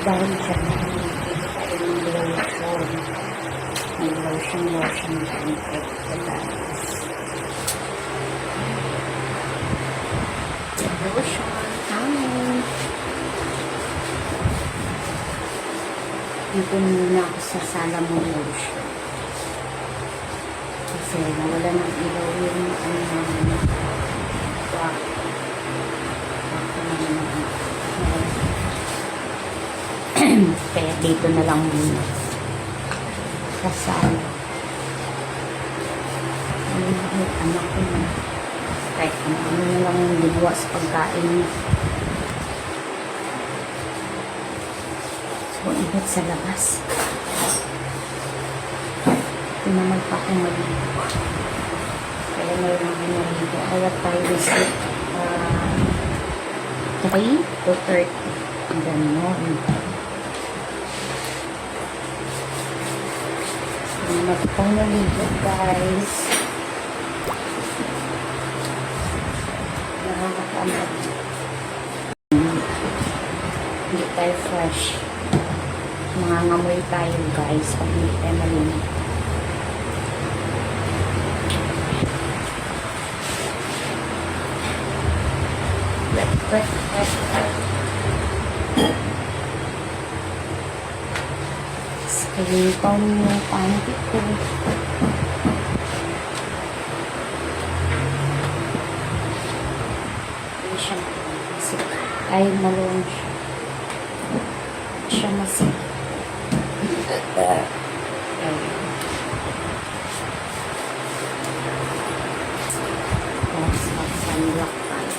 Dahil dyan, hindi tayo ng lotion. May lotion dyan. Guys. Lotion. Amin. Dito muna ako sa sala mo lotion. Kasi nawala ng ilaw yung ano namin. Kaya dito na lang muna. Kasal. Anak ko na. Kahit ano na lang yung ginawa sa pagkain niya. So, ingat sa labas. Ito naman pa akong maligo. Kaya mayroon akong maligo. Kaya tayo visit 3 to 30. Ganon. Magpang naligo, guys. Nakakatamad. Hindi tayo fresh. Mangangamoy tayo, guys, pag hindi tayo maligo. Wet. Skalipan yung panty ko. Hindi siya masik. Ay, maluwang siya. Siya masik. Tapos mag-sunblock tayo.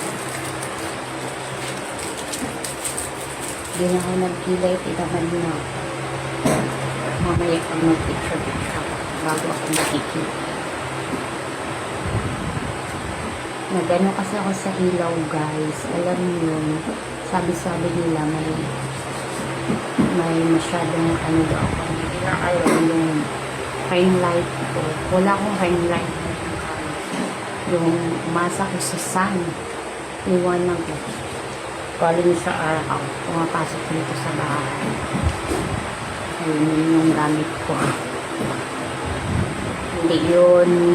Hindi na ako nagkilay, tinaman na ako. Mamaya pag mag-picture bago ako nakikita. Nagano kasi ako sa ilaw, guys. Alam niyo yun, sabi-sabi nila may masyadong ano daw ako. Hindi na kayo yung ring light ko. Wala akong ring light. Yung umasa ko sa sun. Liwanag ko. Galing sa araw. Pumapasok dito sa bahay. Ayun yung gamit ko. Hindi yun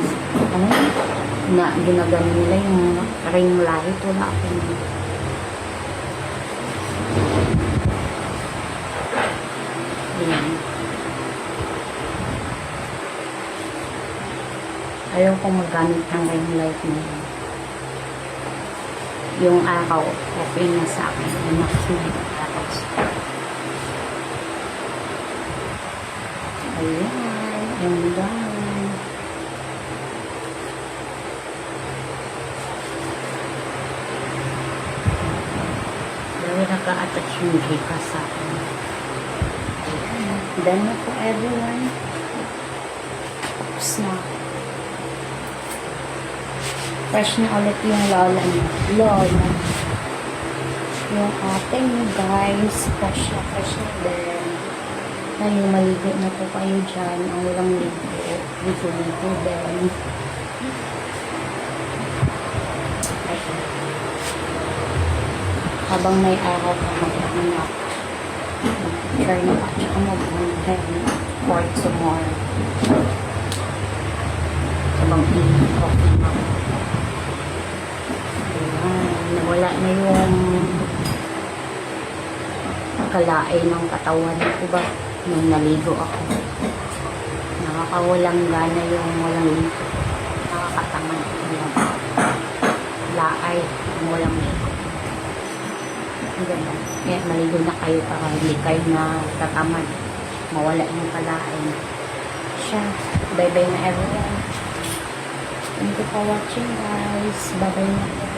na ginagano nila yung ring light. Wala akong ayan. Ayaw kong magamit ng ring light na yun. Yung araw okay na sa akin. Anak na yung araw. Ayan, yung dami. Dahil naka-attach yung Gika sa akin. Ayan, done na po everyone. Tapos na. Fresh na ulit yung lola niya. Lola. Yung ate niyo, guys. Fresh na din. Ngayon, maligo na po kayo dyan. Ang walang ligo. Ligo din. Habang may araw ka mag-anak. Mag-share na ka. Tsaka mag-hand for tomorrow. Habang i-coffee na. Ayan. Nawala na yung kalaay ng katawan ko ba? Nung naligo ako. Nakakawalang gana yung walang ligo. Nakakatamad yung laay yung walang ligo. Ang ganda. Kaya maligo na kayo para hindi kayo na tatamad. Mawala yung kalaay. Siya. Bye bye na everyone. Thank you for watching, guys. Bye bye na.